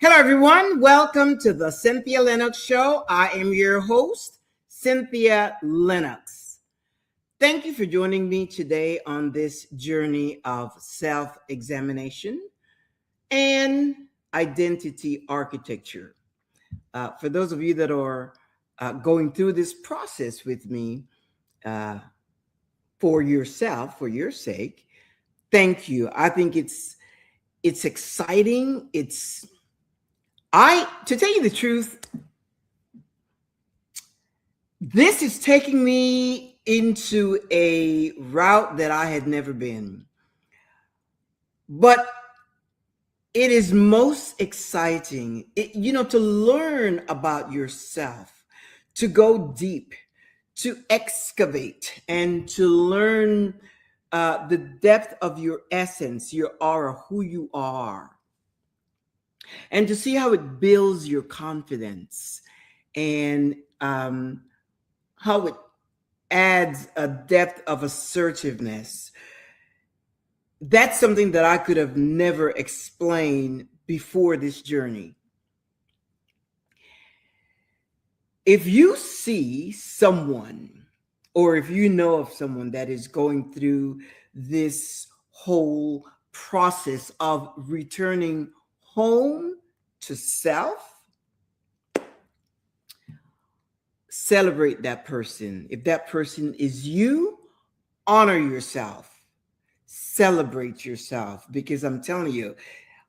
Hello, everyone. Welcome to the Cynthia Linox Show. I am your host, Cynthia Linox. Thank you for joining me today on this journey of self examination and identity architecture. For those of you that are going through this process with me uh, for yourself, for your sake, thank you. I think it's exciting. To tell you the truth, this is taking me into a route that I had never been. But it is most exciting, to learn about yourself, to go deep, to excavate, and to learn the depth of your essence, your aura, who you are, and to see how it builds your confidence and how it adds a depth of assertiveness. That's something that I could have never explained before this journey. If you see someone, or if you know of someone that is going through this whole process of returning home to self, celebrate that person. If that person is you, honor yourself. Celebrate yourself, because I'm telling you,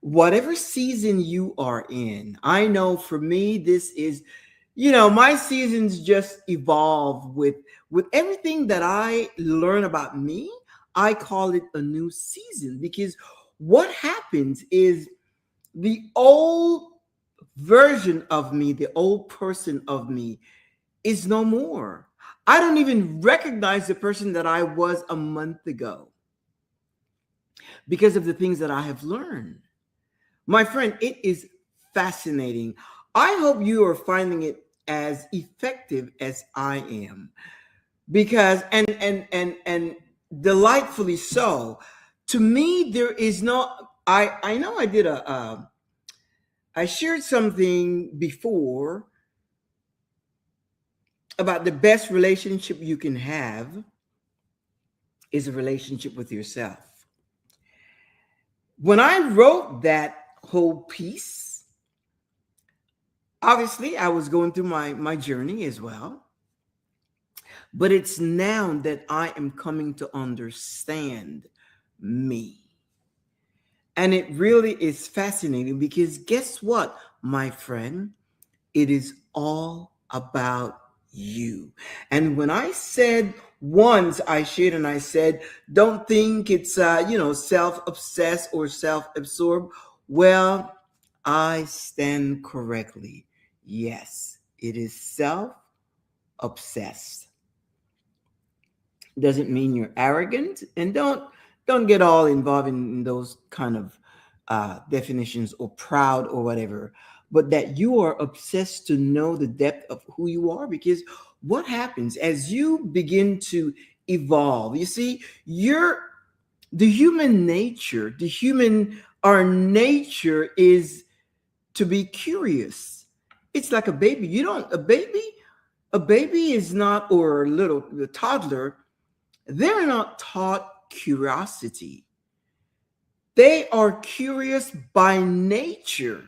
whatever season you are in, I know for me, this is, my seasons just evolve with everything that I learn about me. I call it a new season, because what happens is the old version of me, the old person of me is no more. I don't even recognize the person that I was a month ago because of the things that I have learned. My friend, it is fascinating. I hope you are finding it as effective as I am, because and delightfully so. To me, there is no. I know I did I shared something before about the best relationship you can have is a relationship with yourself. When I wrote that whole piece, obviously I was going through my journey as well. But it's now that I am coming to understand me. And it really is fascinating, because guess what, my friend? It is all about you. And when I said once, I shared and I said, don't think it's, self-obsessed or self-absorbed. Well, I stand correctly. Yes, it is self-obsessed. Doesn't mean you're arrogant, and don't get all involved in those kind of definitions, or proud or whatever, but that you are obsessed to know the depth of who you are. Because what happens as you begin to evolve, you see, our nature is to be curious. It's like a baby. A baby is not, or a toddler, they're not taught curiosity. They are curious by nature.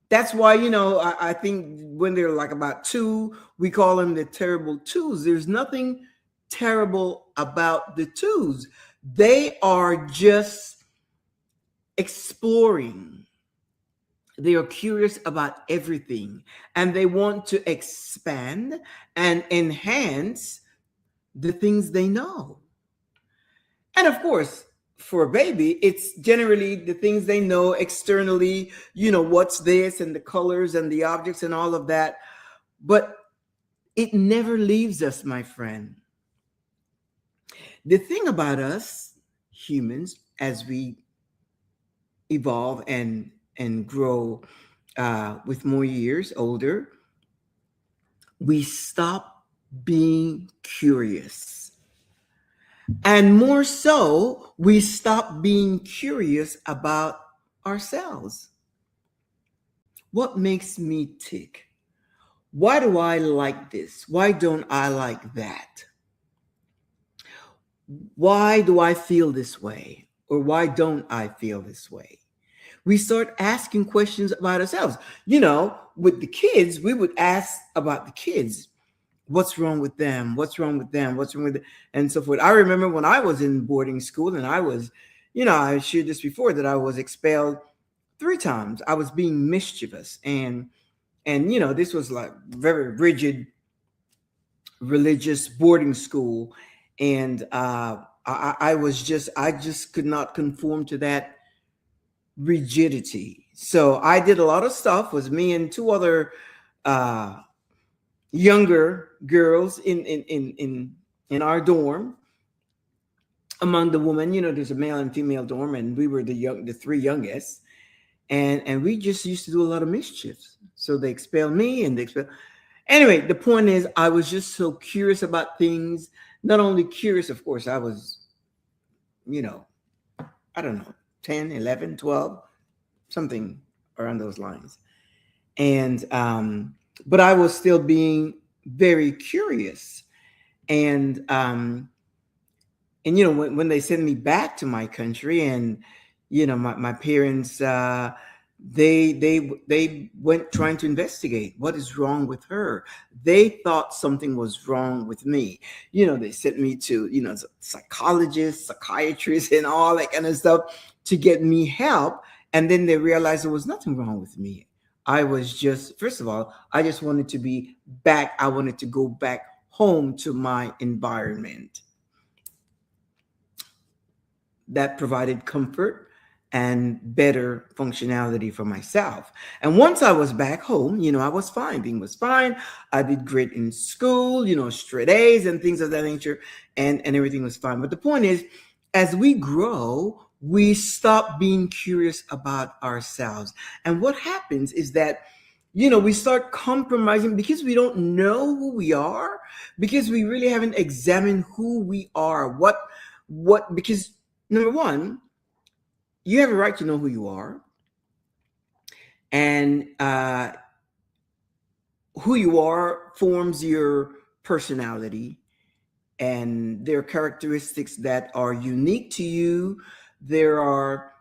That's why, I think when they're like about 2, we call them the terrible twos. There's nothing terrible about the twos. They are just exploring. They are curious about everything, and they want to expand and enhance the things they know. And of course, for a baby, it's generally the things they know externally, what's this and the colors and the objects and all of that. But it never leaves us, my friend. The thing about us humans, as we evolve and grow with more years older, we stop being curious. And more so, we stop being curious about ourselves. What makes me tick? Why do I like this? Why don't I like that? Why do I feel this way? Or why don't I feel this way? We start asking questions about ourselves. With the kids, we would ask about the kids. What's wrong with them? What's wrong with them? What's wrong with them? And so forth. I remember when I was in boarding school and I shared this before that I was expelled 3 times. I was being mischievous. And this was like very rigid religious boarding school. And I just could not conform to that rigidity. So I did a lot of stuff. Was me and 2 other uh, younger girls in our dorm. Among the women, there's a male and female dorm, and we were the 3 youngest, and we just used to do a lot of mischiefs. So they expelled me, and they expelled. Anyway, the point is, I was just so curious about things. Not only curious, of course, I was, you know, I don't know, 10, 11, 12, something around those lines. And, but I was still being very curious. And, when they sent me back to my country, and, my parents, they went trying to investigate what is wrong with her. They thought something was wrong with me. They sent me to psychologists, psychiatrists, and all that kind of stuff to get me help. And then they realized there was nothing wrong with me. I was just, first of all, I just wanted to be back. I wanted to go back home to my environment that provided comfort and better functionality for myself. And once I was back home, I was fine. Things was fine. I did great in school, straight A's and things of that nature, and everything was fine. But the point is, as we grow, we stop being curious about ourselves. And what happens is that, we start compromising because we don't know who we are, because we really haven't examined who we are. Because number one, you have a right to know who you are, and who you are forms your personality, and there are characteristics that are unique to you. There are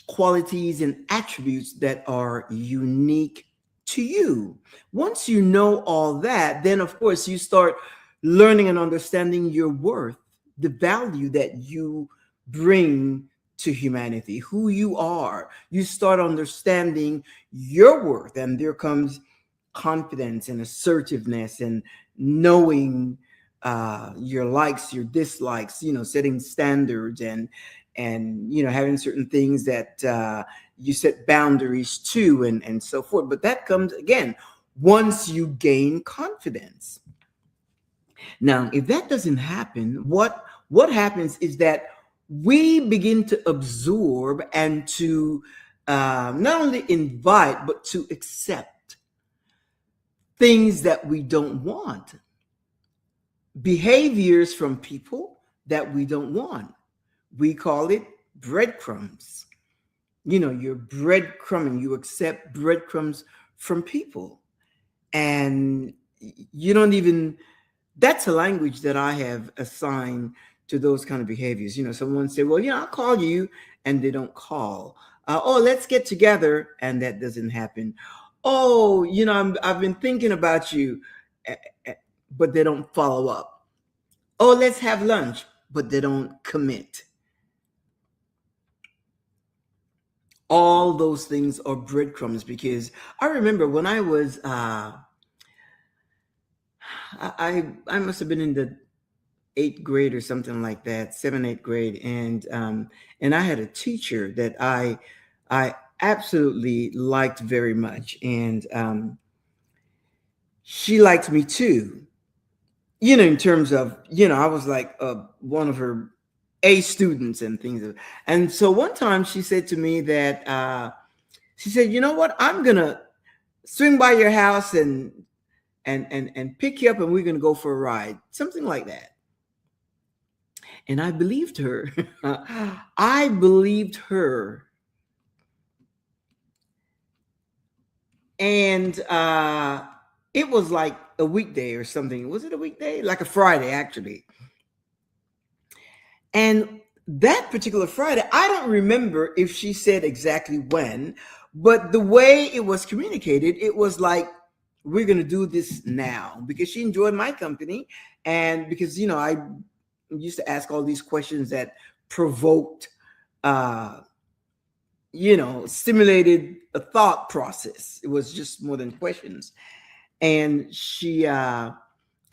qualities and attributes that are unique to you. Once you know all that, then of course you start learning and understanding your worth, the value that you bring to humanity, who you are. You start understanding your worth, and there comes confidence and assertiveness and knowing your likes, your dislikes, setting standards, and having certain things that you set boundaries to, and so forth. But that comes again once you gain confidence. Now, if that doesn't happen, what happens is that we begin to absorb and to not only invite but to accept things that we don't want, behaviors from people that we don't want. We call it breadcrumbs. You're breadcrumbing. You accept breadcrumbs from people, and you don't even. That's a language that I have assigned to those kind of behaviors. Someone say, "Well, I'll call you," and they don't call. Oh, let's get together, and that doesn't happen. Oh, I've been thinking about you, but they don't follow up. Oh, let's have lunch, but they don't commit. All those things are breadcrumbs, because I remember when I was I must have been in the 8th grade or something like that, 7th, 8th grade, and I had a teacher that I absolutely liked very much, and she liked me too. In terms of, I was like one of her A students and things. And so one time she said to me that she said, "You know what? I'm gonna swing by your house and pick you up, and we're gonna go for a ride," something like that. And I believed her. I believed her. And it was like a weekday or something. Was it a weekday? Like a Friday, actually. And that particular Friday, I don't remember if she said exactly when, but the way it was communicated, it was like, we're going to do this now, because she enjoyed my company. And because, I used to ask all these questions that provoked, uh, stimulated a thought process. It was just more than questions. And and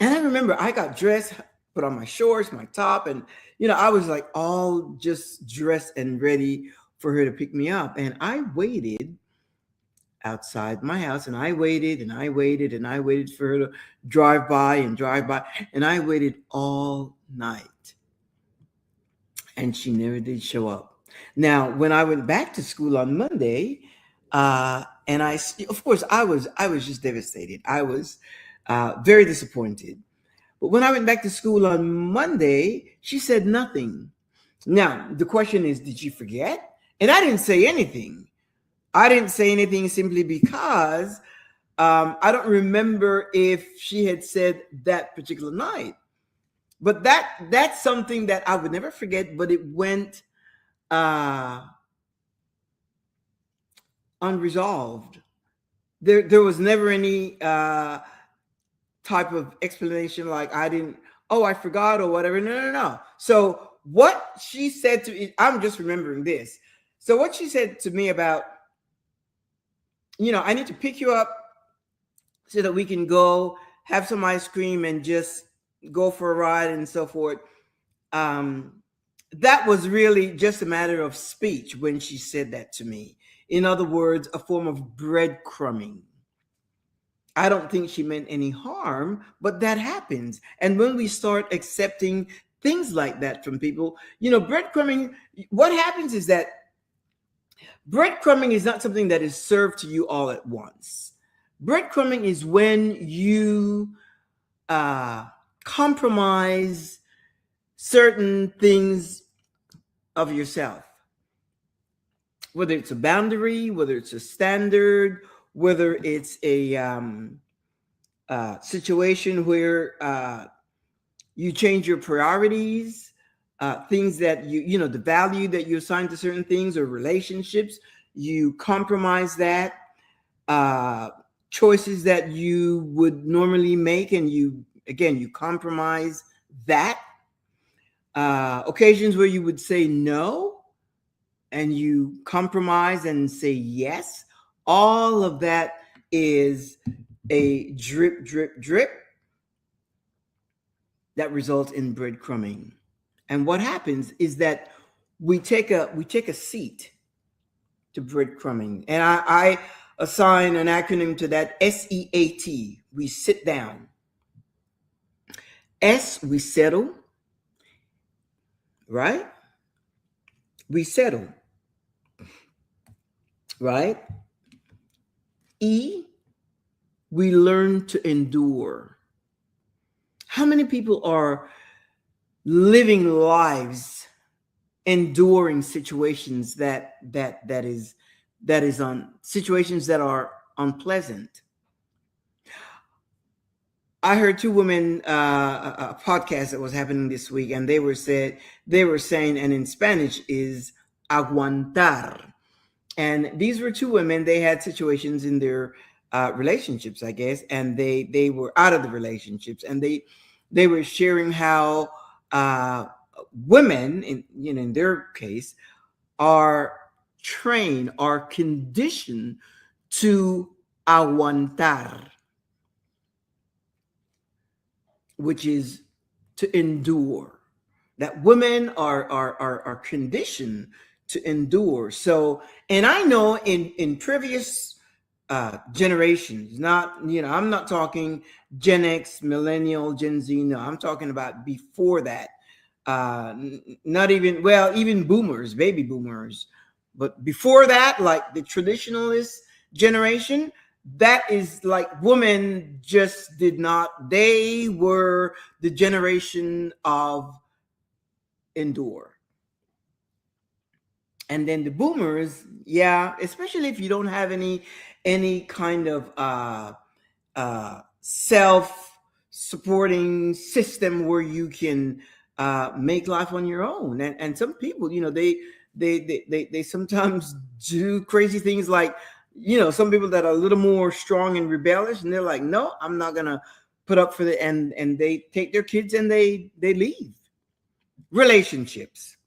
I remember I got dressed, put on my shorts, my top, and I was like all just dressed and ready for her to pick me up. And I waited outside my house, and I waited and I waited and I waited for her to drive by and drive by, and I waited all night, and she never did show up. Now, when I went back to school on Monday, and of course, I was just devastated. I was very disappointed. But when I went back to school on Monday, she said nothing. Now, the question is, did she forget? And I didn't say anything. I didn't say anything simply because I don't remember if she had said that particular night. But that's something that I would never forget. But it went uh, unresolved. There was never any type of explanation like I didn't, oh, I forgot or whatever. No, no, no. So what she said to me, I'm just remembering this. So what she said to me about, I need to pick you up so that we can go have some ice cream and just go for a ride and so forth. Um, that was really just a matter of speech when she said that to me. In other words, a form of breadcrumbing. I don't think she meant any harm, but that happens. And when we start accepting things like that from people, breadcrumbing, what happens is that breadcrumbing is not something that is served to you all at once. Breadcrumbing is when you compromise certain things of yourself, whether it's a boundary, whether it's a standard, whether it's a situation where you change your priorities, things that the value that you assign to certain things or relationships, you compromise that, choices that you would normally make, and you compromise that, occasions where you would say no and you compromise and say yes. All of that is a drip, drip, drip that results in breadcrumbing. And what happens is that we take a seat to breadcrumbing, and I assign an acronym to that: SEAT. We sit down. S, we settle, right? We settle, right? E, we learn to endure. How many people are living lives enduring situations that is on situations that are unpleasant? I heard two women a podcast that was happening this week, and they were saying, and in Spanish is aguantar. And these were two women. They had situations in their relationships, I guess, and they were out of the relationships, and they were sharing how women, in their case, are trained, are conditioned to aguantar, which is to endure. That women are conditioned to endure. So, and I know in previous generations, not, I'm not talking Gen X, millennial, Gen Z. No, I'm talking about before that. Not even, well, even boomers, baby boomers, but before that, like the traditionalist generation, that is like women just did not, they were the generation of endure. And then the boomers, yeah, especially if you don't have any kind of self supporting system where you can make life on your own. And some people, they sometimes do crazy things like, some people that are a little more strong and rebellious, and they're like, no, I'm not gonna put up for the and they take their kids and they leave relationships.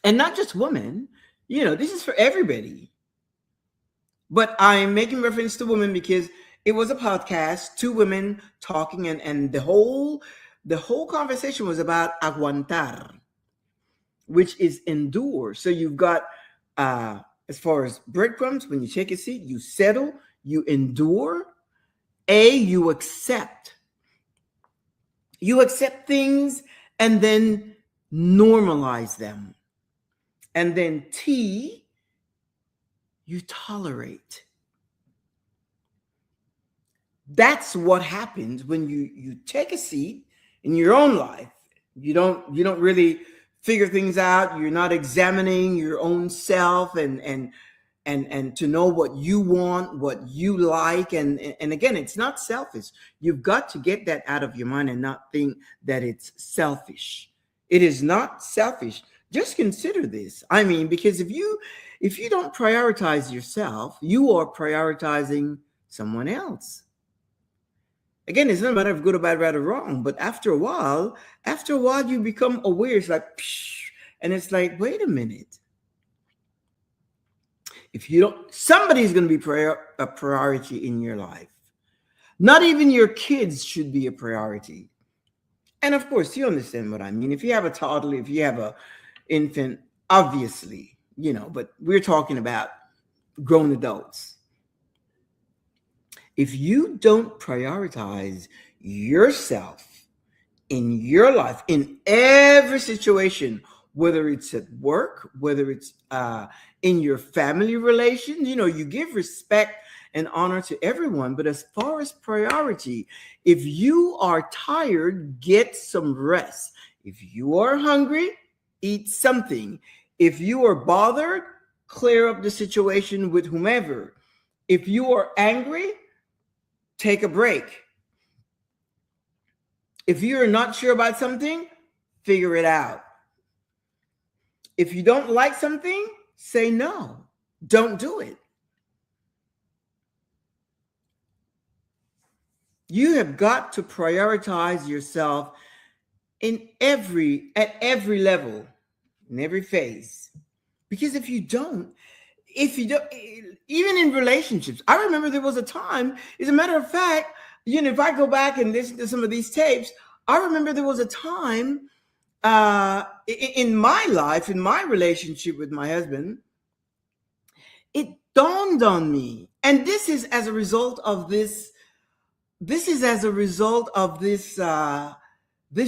And not just women, this is for everybody. But I'm making reference to women because it was a podcast, two women talking, and the whole conversation was about aguantar, which is endure. So you've got as far as breadcrumbs, when you take a seat, you settle, you endure. You accept. You accept things and then normalize them. And then T, you tolerate. That's what happens when you take a seat in your own life. You don't really figure things out. You're not examining your own self and to know what you want, what you like. And again, it's not selfish. You've got to get that out of your mind and not think that it's selfish. It is not selfish. Just consider this. I mean, because if you don't prioritize yourself, you are prioritizing someone else. Again, it's not a matter of good or bad, right or wrong, but after a while you become aware. It's like psh, and it's like, wait a minute. If you don't, somebody's going to be a priority in your life. Not even your kids should be a priority. And of course, you understand what I mean. If you have a toddler, if you have a infant, obviously, but we're talking about grown adults. If you don't prioritize yourself in your life, in every situation, whether it's at work, whether it's in your family relations, you give respect and honor to everyone. But as far as priority, if you are tired, get some rest. If you are hungry, eat something. If you are bothered, clear up the situation with whomever. If you are angry, take a break. If you're not sure about something, figure it out. If you don't like something, say no. Don't do it. You have got to prioritize yourself at every level, in every phase. Because if you don't, even in relationships, I remember there was a time, as a matter of fact, if I go back and listen to some of these tapes, I remember there was a time in my life, in my relationship with my husband, it dawned on me, and this is as a result of this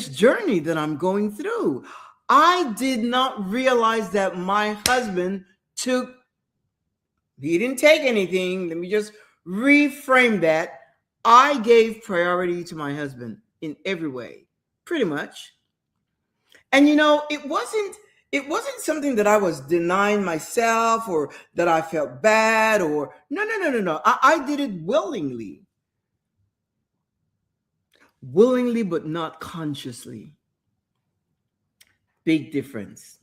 journey that I'm going through. I did not realize that my husband he didn't take anything. Let me just reframe that. I gave priority to my husband in every way, pretty much. And it wasn't something that I was denying myself or that I felt bad or no. I did it willingly, but not consciously. Big difference.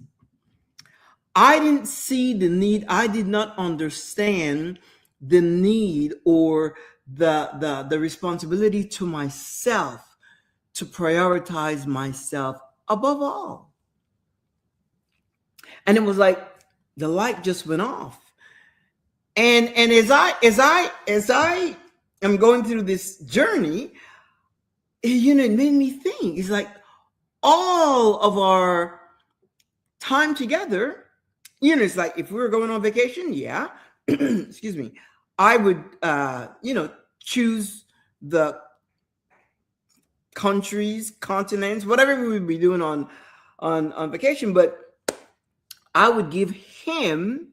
I didn't see the need. I did not understand the need or the responsibility to myself to prioritize myself above all. And it was like the light just went off. And as I am going through this journey, it made me think. It's like all of our time together, it's like if we were going on vacation, yeah, excuse me, I would choose the countries, continents, whatever we would be doing on vacation, but I would give him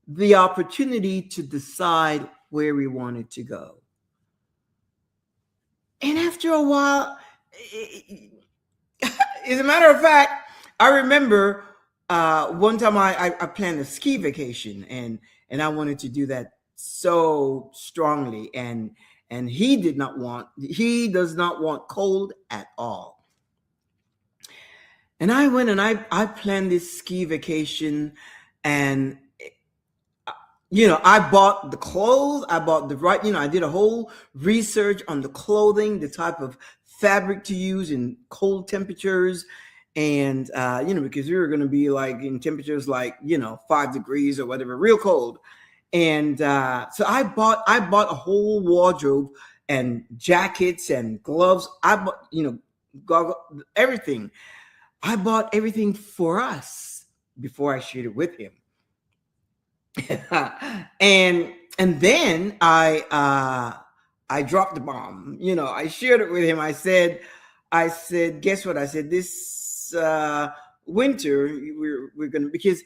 the opportunity to decide where we wanted to go. And after a while, as a matter of fact, I remember one time I planned a ski vacation, and I wanted to do that so strongly, and he does not want cold at all. And I went and I planned this ski vacation, and I bought the clothes, I bought the right, I did a whole research on the clothing, the type of fabric to use in cold temperatures. And, because we were going to be like in temperatures like, 5 degrees or whatever, real cold. And so I bought a whole wardrobe and jackets and gloves. I bought, goggle, everything. I bought everything for us before I shared it with him. And then I dropped the bomb. I shared it with him. I said, guess what? I said, this winter we're gonna, because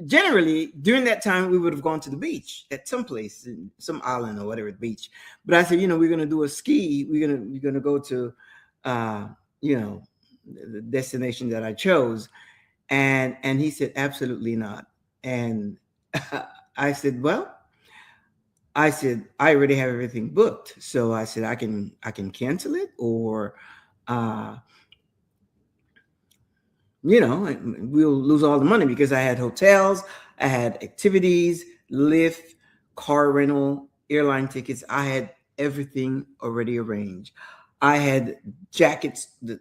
generally during that time we would have gone to the beach at some place, in some island or whatever beach. But I said, we're gonna do a ski. We're gonna go to the destination that I chose. And he said, absolutely not. And I said, well, I already have everything booked. So I said, I can cancel it, or uh, we'll lose all the money, because I had hotels, I had activities, lift, car rental, airline tickets. I had everything already arranged. I had jackets, the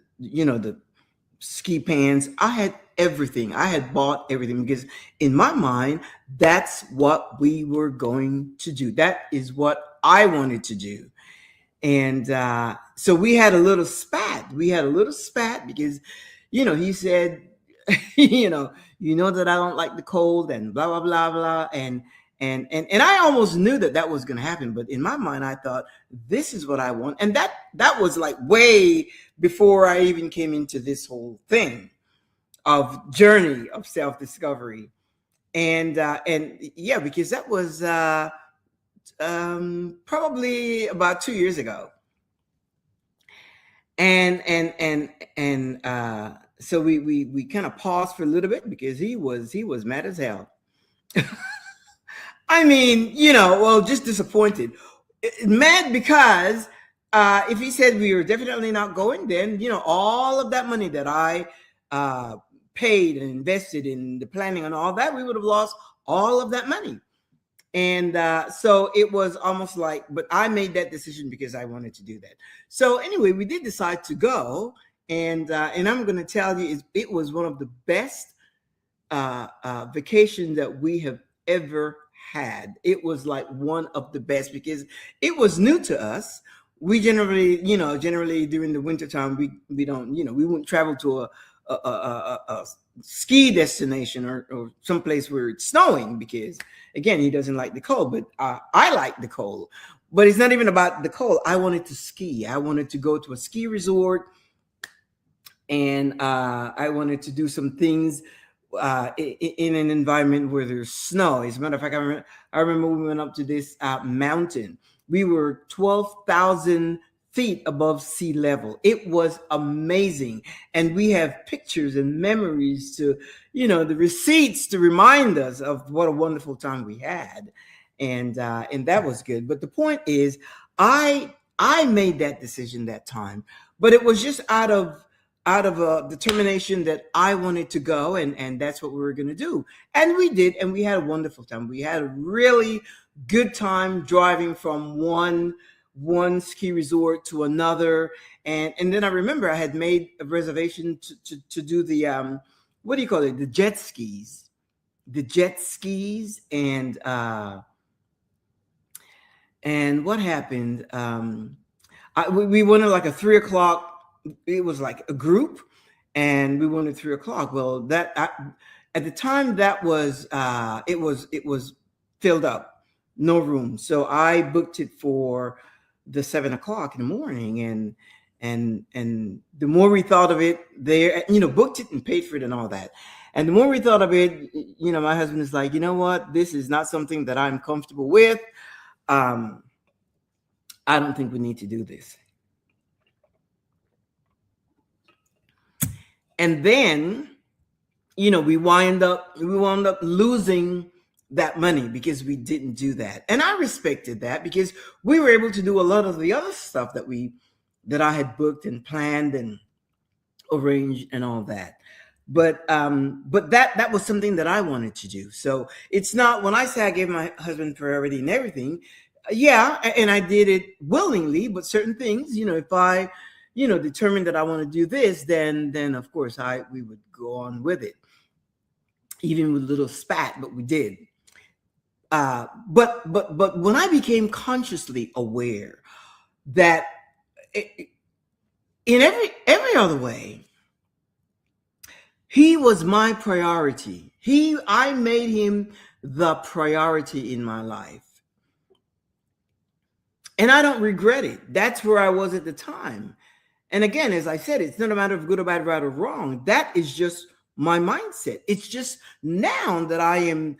ski pants. I had everything. I had bought everything, because in my mind, that's what we were going to do. That is what I wanted to do. And so we had a little spat. Because, he said, that I don't like the cold, and blah, blah, blah, blah. And I almost knew that was going to happen. But in my mind, I thought, this is what I want. And that was like way before I even came into this whole thing of journey of self-discovery. And yeah, because that was probably about 2 years ago. And so we kind of paused for a little bit, because he was mad as hell. I mean, well, just disappointed. Mad because if he said we were definitely not going, then, all of that money that I paid and invested in the planning and all that, we would have lost all of that money. And so it was almost like, but I made that decision because I wanted to do that. So anyway, we did decide to go. And I'm going to tell you, it was one of the best vacation that we have ever had. It was like one of the best, because it was new to us. We generally during the winter time, we don't, we wouldn't travel to a ski destination, or someplace where it's snowing, because again, he doesn't like the cold. But I like the cold. But it's not even about the cold. I wanted to ski. I wanted to go to a ski resort, and I wanted to do some things in an environment where there's snow. As a matter of fact, I remember we went up to this mountain. We were 12,000 feet above sea level. It was amazing. And we have pictures and memories to, the receipts to remind us of what a wonderful time we had. And that was good. But the point is, I made that decision that time, but it was just out of a determination that I wanted to go, and that's what we were going to do. And we did, and we had a wonderful time. We had a really good time driving from one ski resort to another. And then I remember I had made a reservation to do the what do you call it? The jet skis. And what happened? We went at like a 3 o'clock. It was like a group, and we went at 3 o'clock. Well, at the time, that was it was filled up, no room. So I booked it for the 7 o'clock in the morning, and the more we thought of it, there, booked it and paid for it and all that. And the more we thought of it, my husband is like, you know what, this is not something that I'm comfortable with. I don't think we need to do this. And then, we wound up losing that money because we didn't do that. And I respected that because we were able to do a lot of the other stuff that I had booked and planned and arranged and all that. But that was something that I wanted to do. So it's not, when I say I gave my husband priority and everything, yeah, and I did it willingly, but certain things, if I determined that I want to do this, then of course I we would go on with it, even with a little spat, but we did. But when I became consciously aware that in every other way, he was my priority. I made him the priority in my life. And I don't regret it. That's where I was at the time. And again, as I said, it's not a matter of good or bad, right or wrong. That is just my mindset. It's just now that I am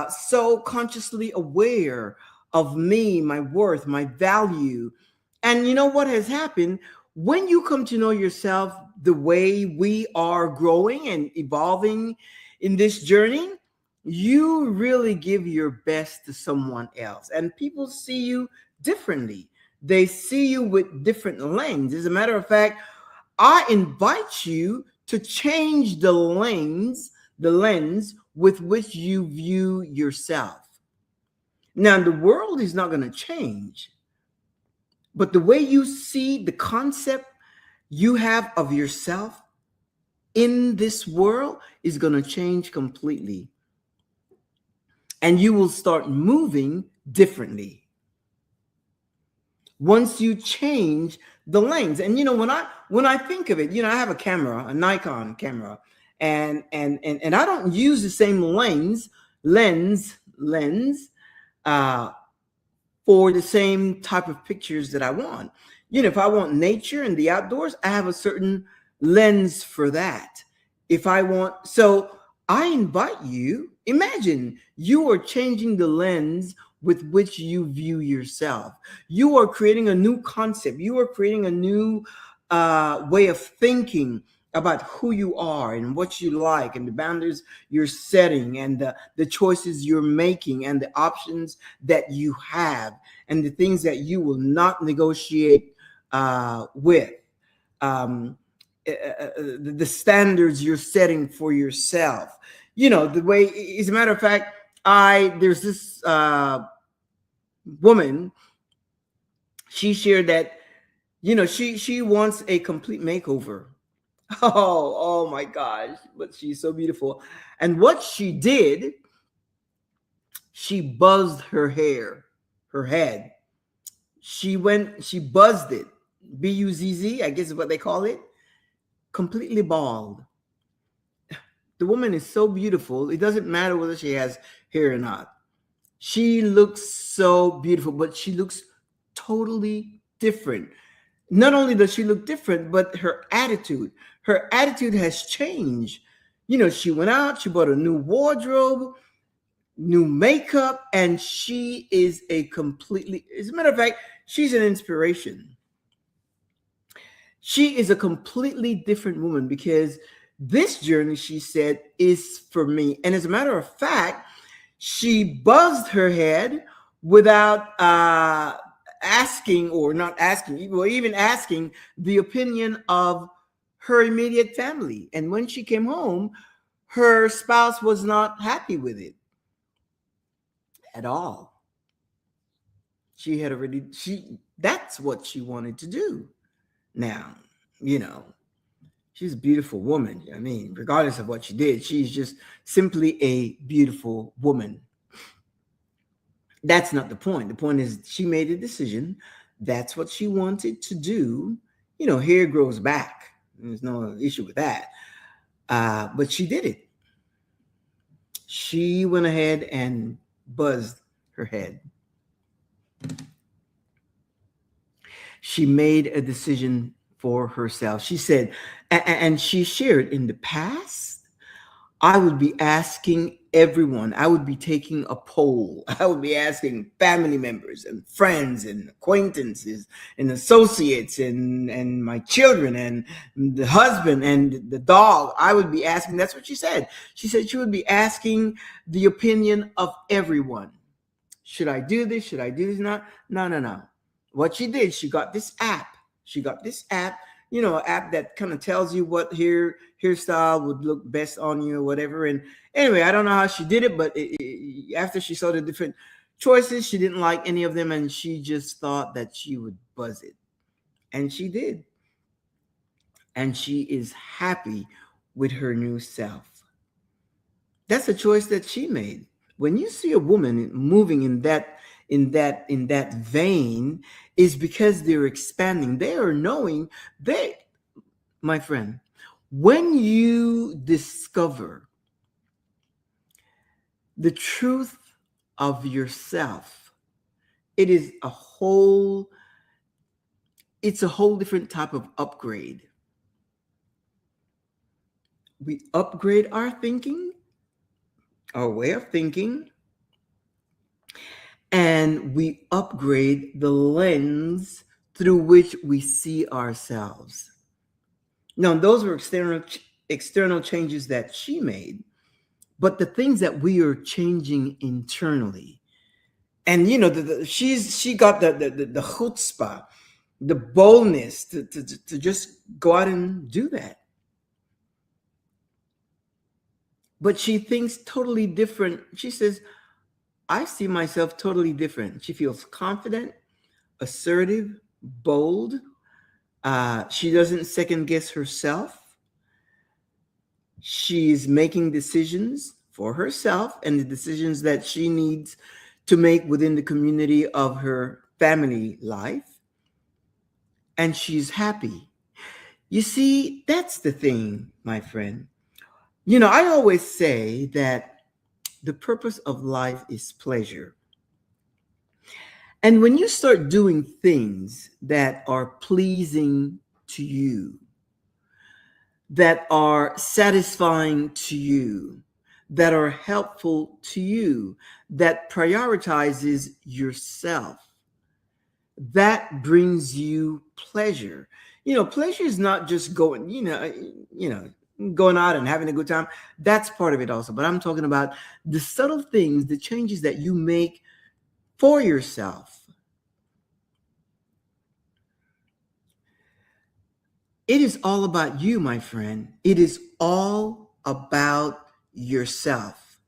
so consciously aware of me, my worth, my value. And you know what has happened? When you come to know yourself the way we are growing and evolving in this journey, you really give your best to someone else. And people see you differently. They see you with different lenses. As a matter of fact, I invite you to change the lens with which you view yourself. Now, the world is not going to change, but the way you see the concept you have of yourself in this world is going to change completely. And you will start moving differently once you change the lens. And when I think of it, I have a camera, a Nikon camera, and I don't use the same lens uh, for the same type of pictures that I want. If I want nature and the outdoors, I have a certain lens for that. So I invite you, imagine you are changing the lens with which you view yourself. You are creating a new concept. You are creating a new way of thinking about who you are and what you like and the boundaries you're setting and the choices you're making and the options that you have and the things that you will not negotiate with. Um, the standards you're setting for yourself. The way, as a matter of fact, there's this woman, she shared that, she wants a complete makeover. Oh my gosh, but she's so beautiful. And what she did, she buzzed her head. She buzzed it. Buzz, I guess is what they call it. Completely bald. The woman is so beautiful. It doesn't matter whether she has hair or not. She looks so beautiful, but she looks totally different. Not only does she look different, but her attitude has changed. She went out, she bought a new wardrobe, new makeup, and she is as a matter of fact, she's an inspiration. She is a completely different woman because this journey, she said, is for me. And as a matter of fact, she buzzed her head without asking or not asking, or even asking the opinion of her immediate family. And when she came home, her spouse was not happy with it at all. That's what she wanted to do. Now, she's a beautiful woman. I mean, regardless of what she did, she's just simply a beautiful woman. That's not the point. The point is she made a decision. That's what she wanted to do. Hair grows back. There's no issue with that. But she did it. She went ahead and buzzed her head. She made a decision for herself. She said, and she shared, in the past, I would be asking everyone. I would be taking a poll. I would be asking family members and friends and acquaintances and associates and my children and the husband and the dog. I would be asking. That's what she said. She said she would be asking the opinion of everyone. Should I do this? Should I do this? Not? No, no, no. What she did, she got this app. She got this app, an app that kind of tells you what hairstyle would look best on you or whatever. And anyway, I don't know how she did it, but after she saw the different choices, she didn't like any of them, and she just thought that she would buzz it. And she did. And she is happy with her new self. That's a choice that she made. When you see a woman moving in that vein, is because they're expanding. They are knowing my friend, when you discover the truth of yourself, it's a whole different type of upgrade. We upgrade our thinking, our way of thinking, and we upgrade the lens through which we see ourselves. Now, those were external changes that she made, but the things that we are changing internally. And she got the chutzpah, the boldness to just go out and do that. But she thinks totally different. She says, I see myself totally different. She feels confident, assertive, bold. She doesn't second guess herself. She's making decisions for herself and the decisions that she needs to make within the community of her family life. And she's happy. You see, that's the thing, my friend. I always say that the purpose of life is pleasure. And when you start doing things that are pleasing to you, that are satisfying to you, that are helpful to you, that prioritizes yourself, that brings you pleasure. Pleasure is not just going out and having a good time. That's part of it also. But I'm talking about the subtle things, the changes that you make for yourself. It is all about you, my friend. It is all about yourself.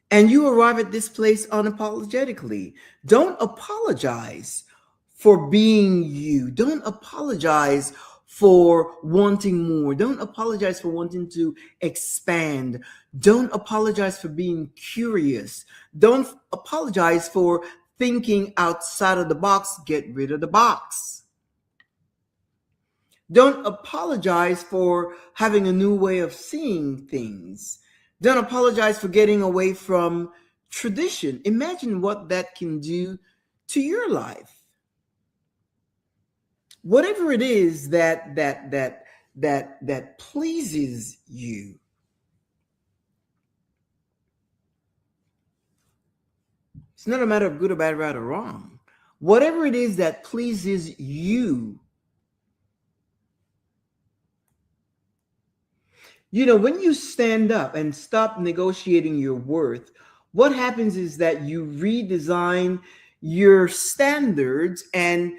And you arrive at this place unapologetically. Don't apologize for being you. Don't apologize for wanting more. Don't apologize for wanting to expand. Don't apologize for being curious. Don't apologize for thinking outside of the box. Get rid of the box. Don't apologize for having a new way of seeing things. Don't apologize for getting away from tradition. Imagine what that can do to your life. Whatever it is that pleases you. It's not a matter of good or bad, right or wrong. Whatever it is that pleases you. When you stand up and stop negotiating your worth, what happens is that you redesign your standards, and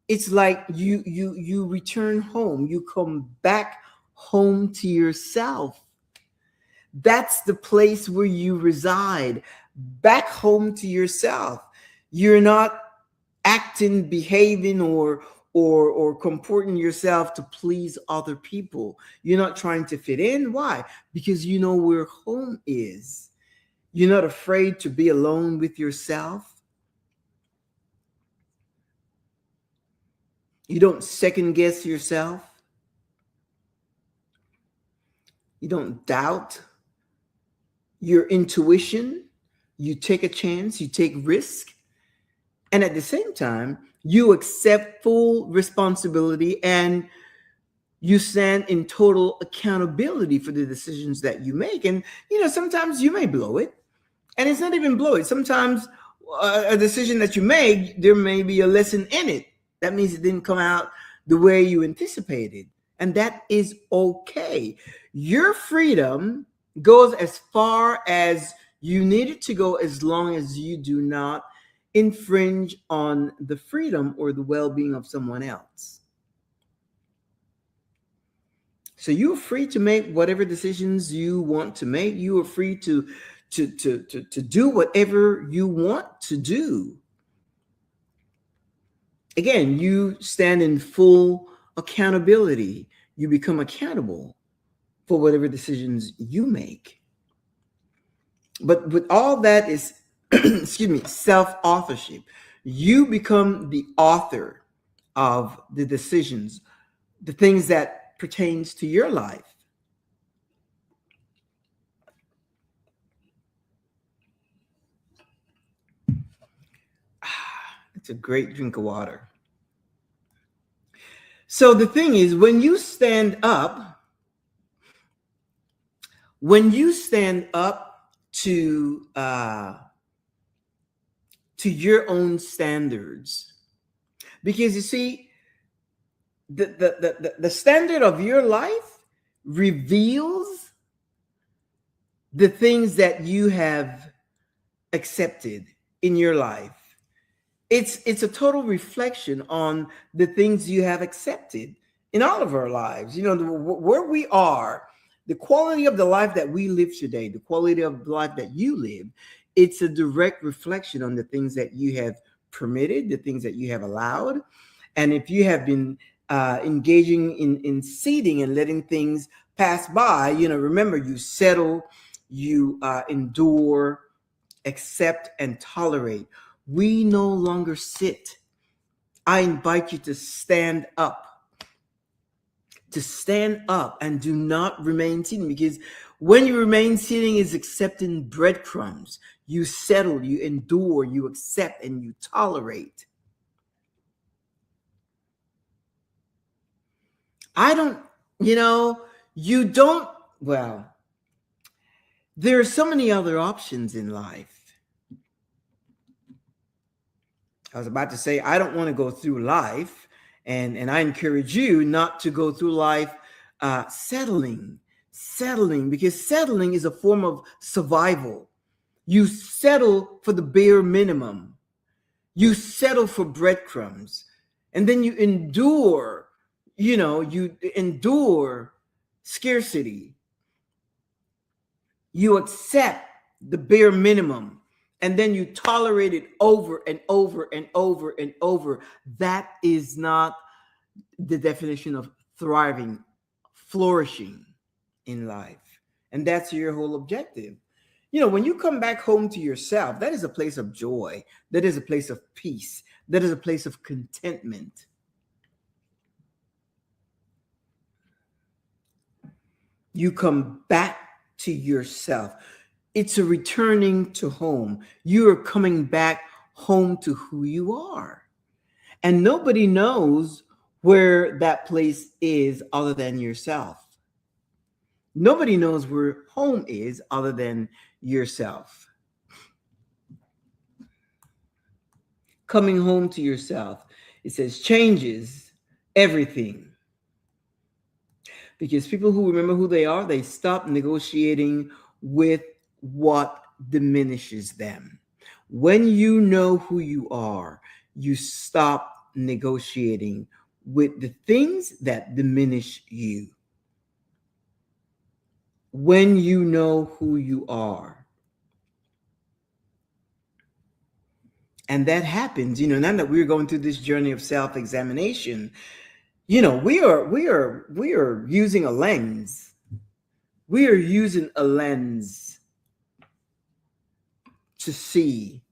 it's like you return home. You come back home to yourself. That's the place where you reside, back home to yourself. You're not acting, behaving, or comporting yourself to please other people. You're not trying to fit in. Why? Because you know where home is. You're not afraid to be alone with yourself. You don't second guess yourself. You don't doubt your intuition. You take a chance, you take risk. And at the same time, you accept full responsibility and You stand in total accountability for the decisions that you make. And, sometimes you may blow it. And it's not even blow it. Sometimes a decision that you make, there may be a lesson in it. That means it didn't come out the way you anticipated. And that is okay. Your freedom goes as far as you need it to go, as long as you do not infringe on the freedom or the well-being of someone else. So you're free to make whatever decisions you want to make. You are free to do whatever you want to do. Again, you stand in full accountability. You become accountable for whatever decisions you make. But with all that is, excuse me, self-authorship. You become the author of the decisions, the things that pertains to your life. It's a great drink of water. So the thing is, when you stand up to your own standards, because you see, the standard of your life reveals the things that you have accepted in your life. It's a total reflection on the things you have accepted in all of our lives. Where we are, the quality of the life that we live today, the quality of the life that you live, it's a direct reflection on the things that you have permitted, the things that you have allowed. And if you have been engaging in seeding and letting things pass by, remember, you settle, you endure, accept, and tolerate. We no longer sit. I invite you to stand up. To stand up and do not remain sitting, because when you remain sitting is accepting breadcrumbs. You settle, you endure, you accept, and you tolerate. There are so many other options in life. I was about to say, I don't want to go through life, and I encourage you not to go through life settling, because settling is a form of survival. You settle for the bare minimum. You settle for breadcrumbs, and then you endure, you endure scarcity. You accept the bare minimum, and then you tolerate it over and over and over and over. That is not the definition of thriving, flourishing in life. And that's your whole objective. When you come back home to yourself, that is a place of joy. That is a place of peace. That is a place of contentment. You come back to yourself. It's a returning to home. You are coming back home to who you are. And nobody knows where that place is other than yourself. Nobody knows where home is other than yourself. Coming home to yourself, it says, changes everything. Because people who remember who they are, they stop negotiating with what diminishes them. When you know who you are, you stop negotiating with the things that diminish you. When you know who you are. And that happens, now that we're going through this journey of self-examination, we are using a lens. We are using a lens to see.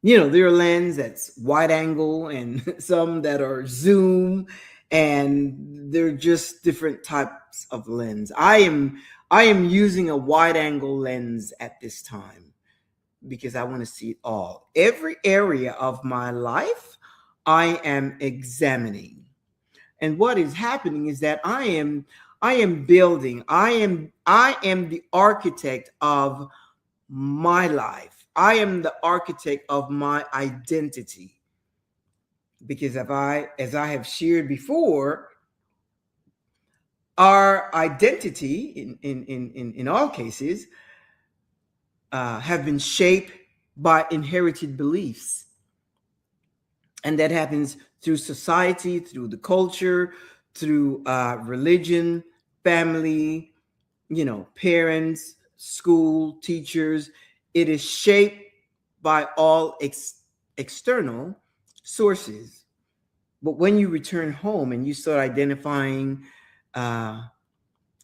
There are lenses that's wide angle and some that are zoom, and they're just different types of lens. I am using a wide angle lens at this time because I want to see it all. Every area of my life I am examining. And what is happening is that I am building. I am the architect of my life. I am the architect of my identity. Because if I as I have shared before, our identity in all cases have been shaped by inherited beliefs. And that happens through society, through the culture, through religion, family, parents, school, teachers. It is shaped by all external sources. But when you return home and you start identifying uh,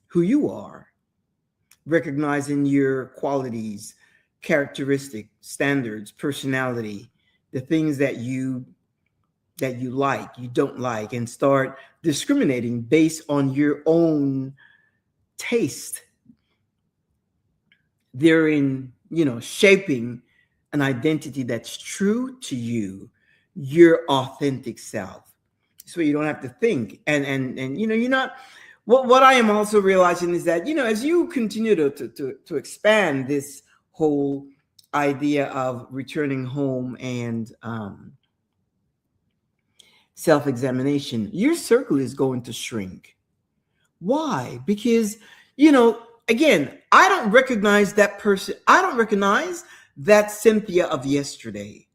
who you are, recognizing your qualities, characteristic, standards, personality, the things that you like, you don't like, and start discriminating based on your own taste. They're in, shaping an identity that's true to you, your authentic self. So you don't have to think. And you're not what I am also realizing is that, as you continue to expand this whole idea of returning home and self-examination, your circle is going to shrink. Why? Because, again, I don't recognize that person. I don't recognize that Cynthia of yesterday.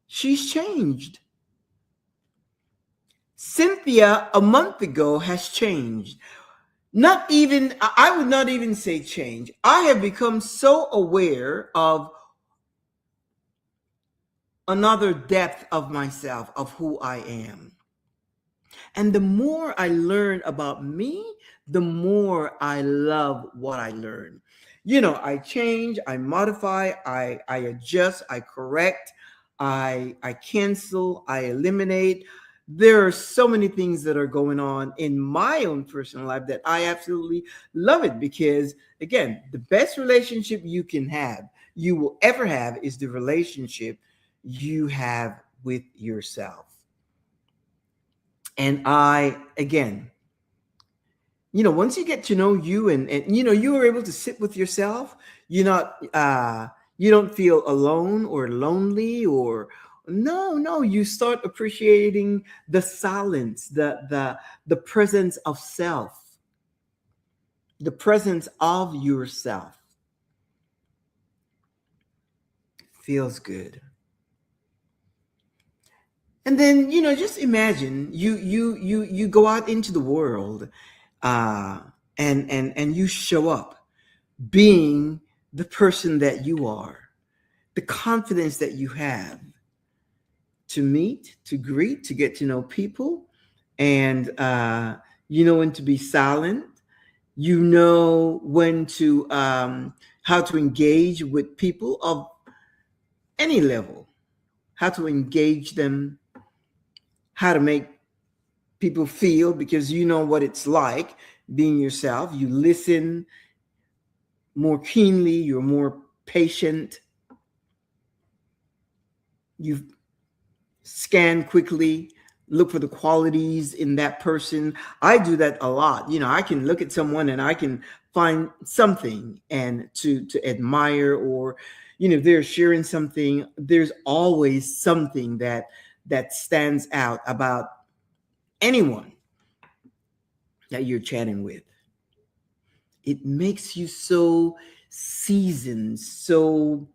She's changed. Cynthia a month ago has changed. Not even, I would not even say change. I have become so aware of another depth of myself, of who I am. And the more I learn about me, the more I love what I learn. I change, I modify, I adjust, I correct, I cancel, I eliminate. There are so many things that are going on in my own personal life that I absolutely love it, because again, the best relationship you will ever have, is the relationship you have with yourself. And again, once you get to know you, and you are able to sit with yourself, you don't feel alone or lonely, or no, you start appreciating the silence, the presence of self, the presence of yourself. Feels good. And then, just imagine you go out into the world, uh and you show up being the person that you are, the confidence that you have to meet, to greet, to get to know people, and you know when to be silent, you know when to how to engage with people of any level, how to engage them, how to make people feel, because you know what it's like being yourself. You listen more keenly, you're more patient, you scan quickly, look for the qualities in that person. I do that a lot. I can look at someone and I can find something and to admire, or they're sharing something, there's always something that stands out about anyone that you're chatting with. It makes you so seasoned, so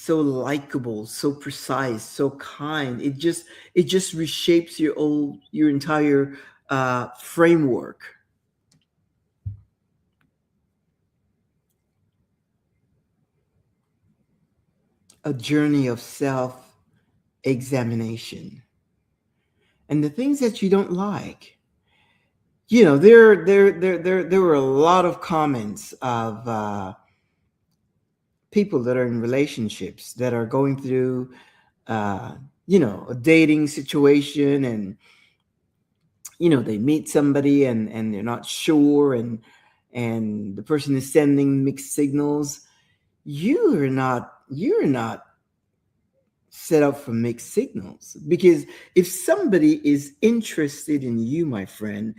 likable, so precise, so kind. It just reshapes your entire framework. A journey of self examination, and the things that you don't like. There were a lot of comments of people that are in relationships that are going through a dating situation, and they meet somebody, and they're not sure, and the person is sending mixed signals. You're not set up for mixed signals. Because if somebody is interested in you, my friend,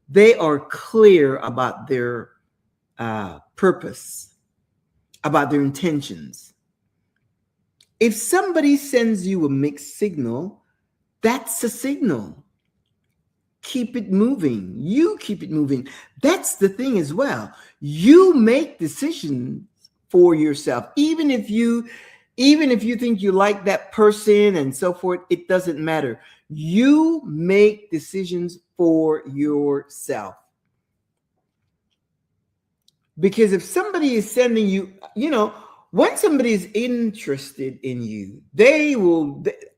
they are clear about their purpose, about their intentions. If somebody sends you a mixed signal, that's a signal. Keep it moving. You keep it moving. That's the thing as well. You make decisions for yourself. Even if you think you like that person and so forth, it doesn't matter. You make decisions for yourself. Because if somebody is sending you, when somebody is interested in you,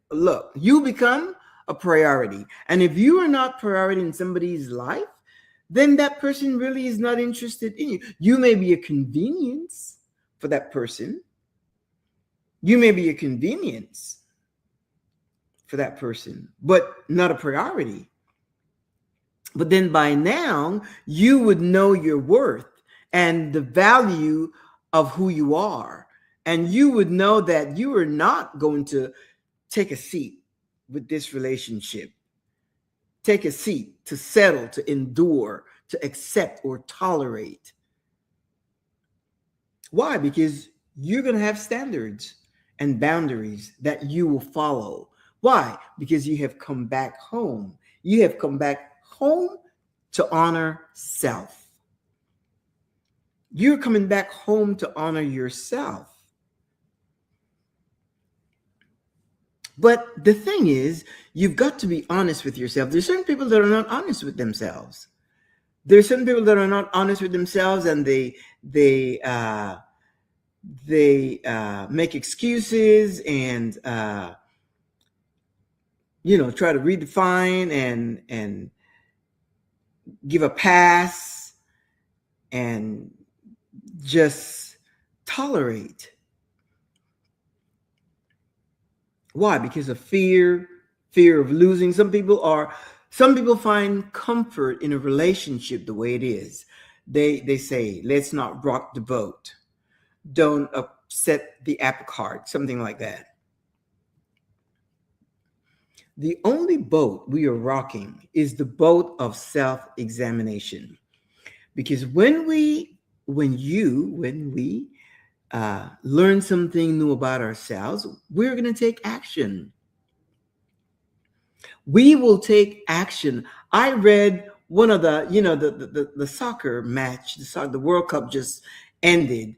look, you become a priority. And if you are not priority in somebody's life, then that person really is not interested in you. You may be a convenience for that person. You may be a convenience for that person, but not a priority. But then by now, you would know your worth and the value of who you are. And you would know that you are not going to take a seat with this relationship. Take a seat to settle, to endure, to accept or tolerate. Why? Because you're going to have standards and boundaries that you will follow. Why? Because you have come back home. You have come back home to honor self. You're coming back home to honor yourself. But the thing is, you've got to be honest with yourself. There's certain people that are not honest with themselves. There's certain people that are not honest with themselves, and they make excuses and try to redefine and give a pass and just tolerate. Why? Because of fear of losing. Some people find comfort in a relationship the way it is. They say, let's not rock the boat. Don't upset the apple cart, something like that. The only boat we are rocking is the boat of self-examination. Because when we learn something new about ourselves, we're going to take action. We will take action. I read one of the soccer match, the World Cup just ended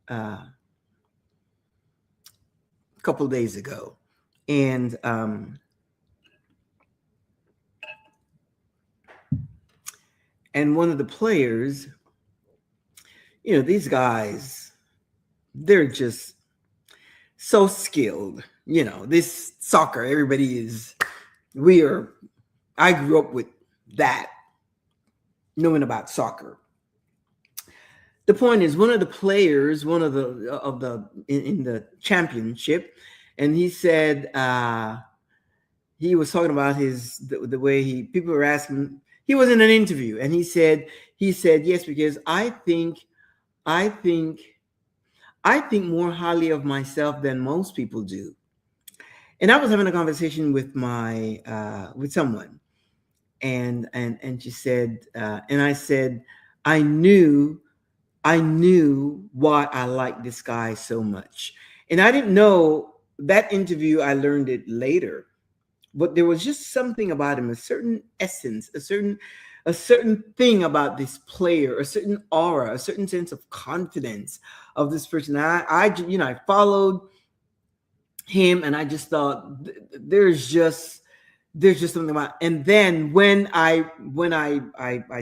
a couple days ago. And one of the players, these guys, they're just so skilled. This soccer, I grew up with that, knowing about soccer. The point is, one of the players, in the championship, and he said he was talking about the way people were asking. He was in an interview, and he said yes, because I think more highly of myself than most people do. And I was having a conversation with with someone, and she said, and I said, I knew why I liked this guy so much. And I didn't know that interview. I learned it later, but there was just something about him, a certain essence, a certain thing about this player, a certain aura, a certain sense of confidence of this person. I followed him, and I just thought there's just something about. And then when I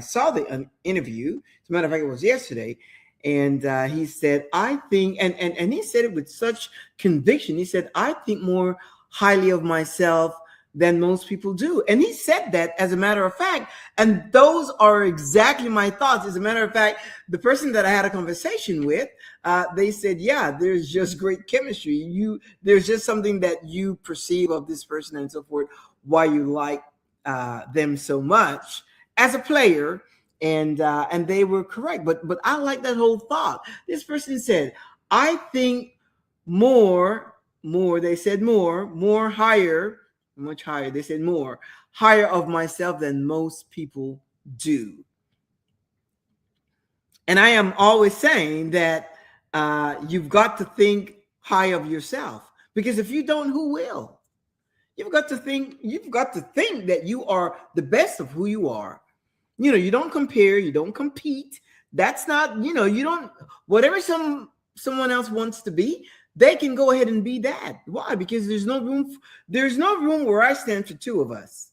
saw the interview, as a matter of fact, it was yesterday, and he said, I think, and he said it with such conviction. He said, I think more highly of myself than most people do. And he said that, as a matter of fact, and those are exactly my thoughts. As a matter of fact, the person that I had a conversation with, they said, yeah, there's just great chemistry. There's just something that you perceive of this person and so forth, why you like them so much as a player. And they were correct. But I like that whole thought. This person said, I think more more. They said more higher, much higher. They said more higher of myself than most people do. And I am always saying that you've got to think high of yourself, because if you don't, who will? You've got to think that you are the best of who you are. You don't compare, you don't compete. That's not, you don't, whatever someone else wants to be, they can go ahead and be that. Why? Because there's no room where I stand for two of us.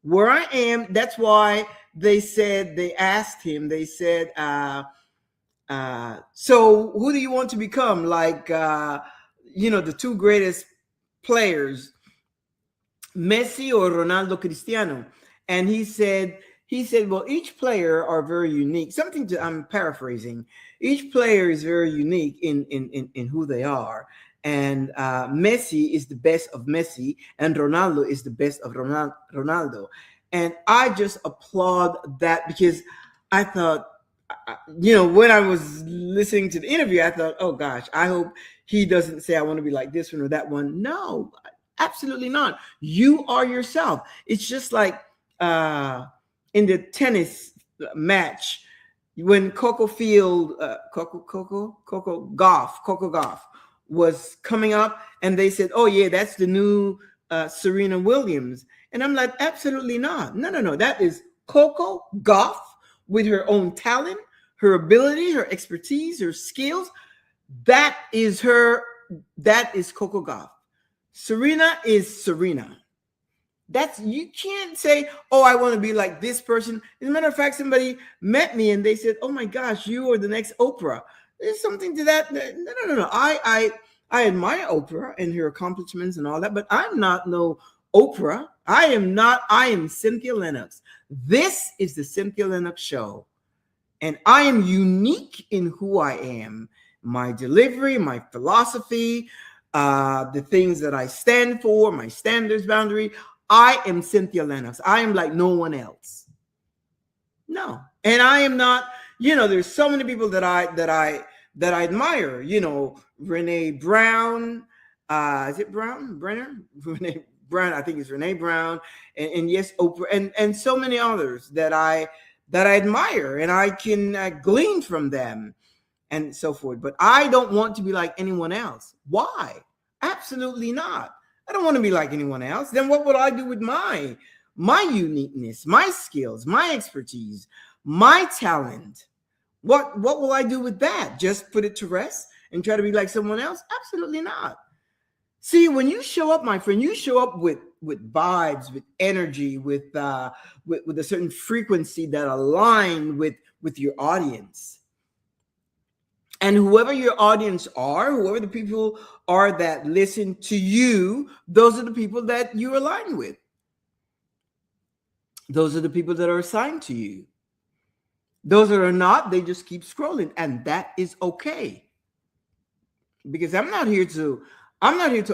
Where I am, that's why they asked him, they said, so who do you want to become? Like, the two greatest players, Messi or Ronaldo Cristiano? And he said, well, each player are very unique. I'm paraphrasing. Each player is very unique in who they are. And Messi is the best of Messi, and Ronaldo is the best of Ronaldo. And I just applaud that, because I thought, when I was listening to the interview, I thought, oh gosh, I hope he doesn't say I want to be like this one or that one. No, absolutely not. You are yourself. It's just like in the tennis match when Coco Gauff was coming up, and they said, oh yeah, that's the new Serena Williams. And I'm like, absolutely not. No. That is Coco Gauff with her own talent, her ability, her expertise, her skills. That is Coco Gauff. Serena is Serena. You can't say, oh, I want to be like this person. As a matter of fact, somebody met me and they said, oh my gosh, you are the next Oprah. There's something to that. No. I admire Oprah and her accomplishments and all that, but I'm not no Oprah. I am Cynthia Linox. This is the Cynthia Linox Show. And I am unique in who I am, my delivery, my philosophy, the things that I stand for, my standards, boundary. I am Cynthia Linox. I am like no one else. No. And I am not, there's so many people that I admire, Renee Brown, is it Brown? Brenner? Renee Brown, I think it's Renee Brown, and yes, Oprah, and so many others that I admire, and I can glean from them and so forth. But I don't want to be like anyone else. Why? Absolutely not. I don't want to be like anyone else. Then what will I do with my uniqueness, my skills, my expertise, my talent? What will I do with that? Just put it to rest and try to be like someone else? Absolutely not. See, when you show up, my friend, you show up with vibes, with energy, with a certain frequency that align with your audience. And whoever your audience are, whoever the people are that listen to you, those are the people that you align with. Those are the people that are assigned to you. Those that are not, they just keep scrolling, and that is okay. Because I'm not here to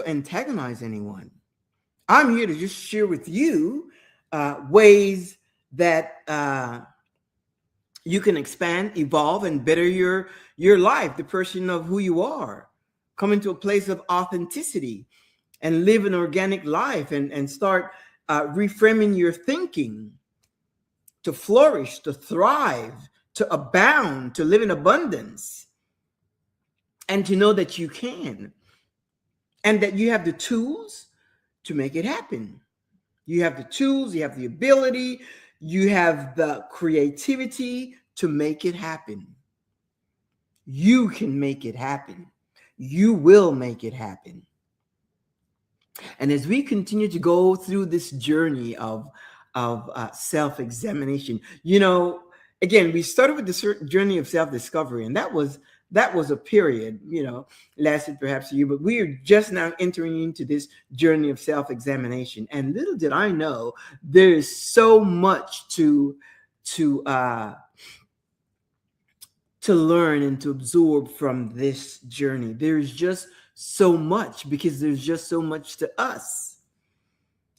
antagonize anyone. I'm here to just share with you ways that you can expand, evolve, and better your life, the person of who you are. Come into a place of authenticity and live an organic life, and start reframing your thinking to flourish, to thrive, to abound, to live in abundance, and to know that you can, and that you have the tools to make it happen. You have the tools, you have the ability, you have the creativity to make it happen. You can make it happen. You will make it happen. And as we continue to go through this journey of self-examination, again, we started with the journey of self-discovery, and that was a period, lasted perhaps a year, but we are just now entering into this journey of self-examination. And little did I know, there is so much to learn and to absorb from this journey. There's just so much, because there's just so much to us.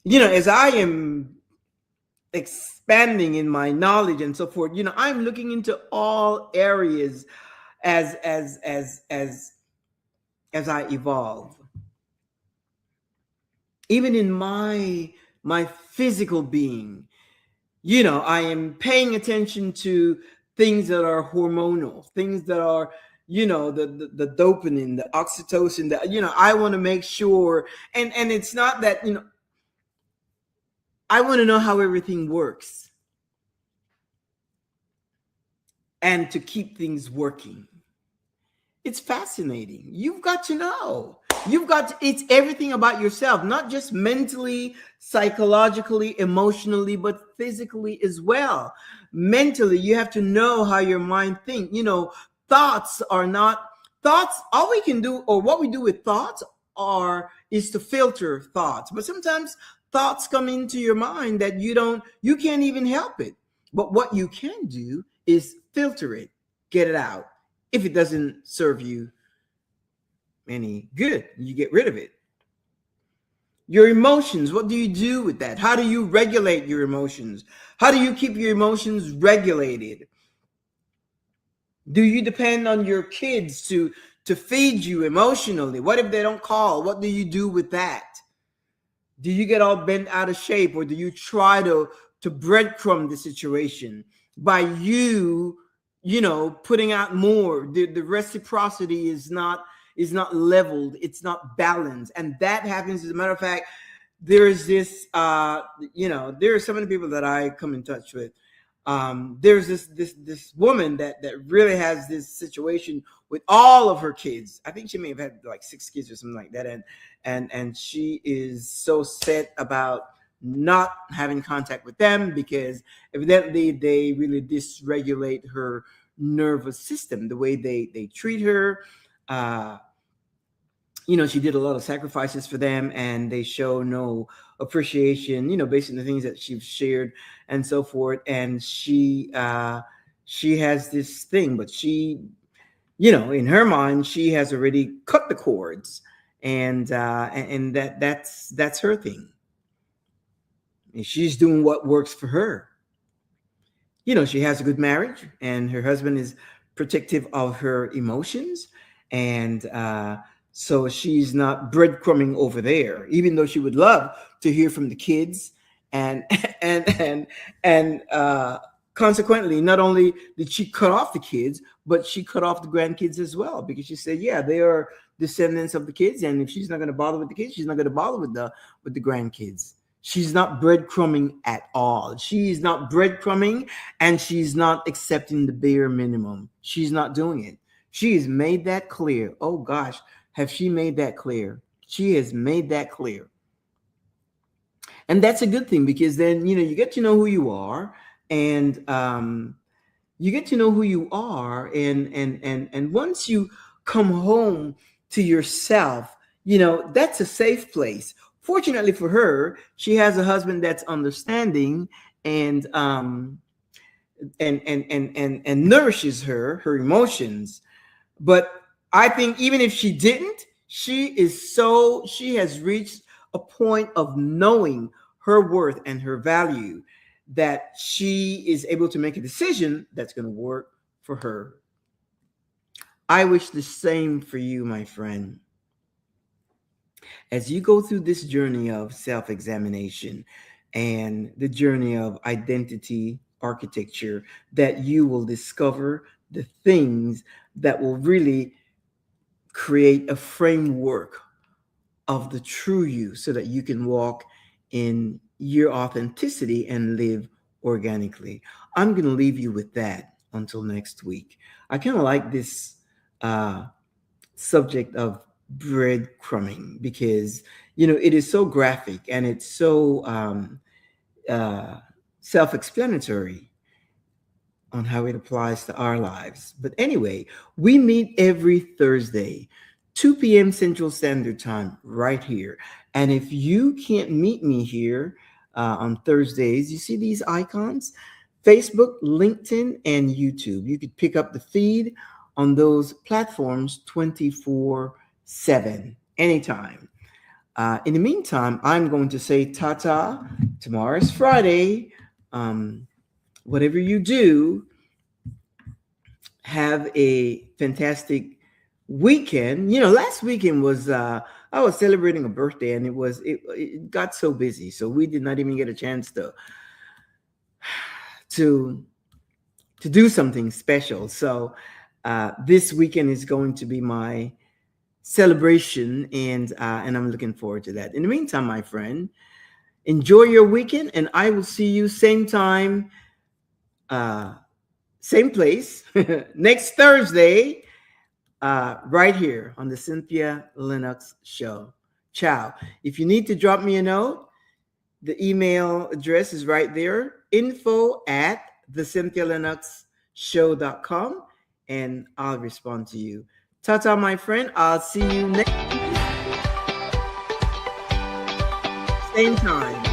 As I am expanding in my knowledge and so forth, I'm looking into all areas as I evolve. even in my physical being. I am paying attention to things that are hormonal, things that are, the dopamine, the oxytocin, that, I want to make sure. And it's not that, I want to know how everything works and to keep things working. It's fascinating. You've got to know. It's everything about yourself, not just mentally, psychologically, emotionally, but physically as well. Mentally, you have to know how your mind thinks. Thoughts are not thoughts. All we can do, or what we do with thoughts, is to filter thoughts. But sometimes thoughts come into your mind that you can't even help it. But what you can do is filter it, get it out. If it doesn't serve you any good, you get rid of it. Your emotions, what do you do with that? How do you regulate your emotions? How do you keep your emotions regulated? Do you depend on your kids to feed you emotionally? What if they don't call? What do you do with that? Do you get all bent out of shape, or do you try to breadcrumb the situation by putting out more? The reciprocity is not leveled, it's not balanced, and that happens. As a matter of fact, there is this there are so many people that I come in touch with. There's this woman that really has this situation with all of her kids. I think she may have had like 6 kids or something like that, and she is so set about not having contact with them because evidently they really dysregulate her nervous system, the way they treat her. She did a lot of sacrifices for them, and they show no appreciation, based on the things that she's shared and so forth. And she has this thing, but she, in her mind, she has already cut the cords, and that's her thing. And she's doing what works for her. She has a good marriage, and her husband is protective of her emotions, and so she's not breadcrumbing over there, even though she would love to hear from the kids, and and consequently, not only did she cut off the kids, but she cut off the grandkids as well, because she said, yeah, they are descendants of the kids, and if she's not going to bother with the kids, she's not going to bother with the grandkids. She's not breadcrumbing at all. She's not breadcrumbing, and she's not accepting the bare minimum. She's not doing it. She has made that clear. Oh gosh, have she made that clear? She has made that clear. And that's a good thing, because then, you get to know who you are, and you get to know who you are. And once you come home to yourself, that's a safe place. Fortunately for her, she has a husband that's understanding, and and nourishes her emotions. But I think even if she didn't, she has reached a point of knowing her worth and her value, that she is able to make a decision that's going to work for her. I wish the same for you, my friend. As you go through this journey of self-examination and the journey of identity architecture, that you will discover the things that will really create a framework of the true you, so that you can walk in your authenticity and live organically. I'm going to leave you with that until next week. I kind of like this subject of breadcrumbing, because it is so graphic, and it's so self-explanatory on how it applies to our lives. But anyway, we meet every Thursday, 2 p.m. Central Standard Time, right here. And if you can't meet me here on Thursdays, you see these icons: Facebook, LinkedIn, and YouTube. You could pick up the feed on those platforms 24/7, anytime. In the meantime, I'm going to say ta-ta. Tomorrow's Friday. Whatever you do, have a fantastic weekend. Last weekend was I was celebrating a birthday, and it got so busy, so we did not even get a chance to to do something special. So this weekend is going to be my celebration, and I'm looking forward to that. In the meantime, my friend, enjoy your weekend, and I will see you same time, uh, same place next Thursday, right here on the Cynthia Linox Show. Ciao. If you need to drop me a note, the email address is right there, info at the CynthiaLinuxShow.com, and I'll respond to you. Ta-ta, my friend. I'll see you next same time.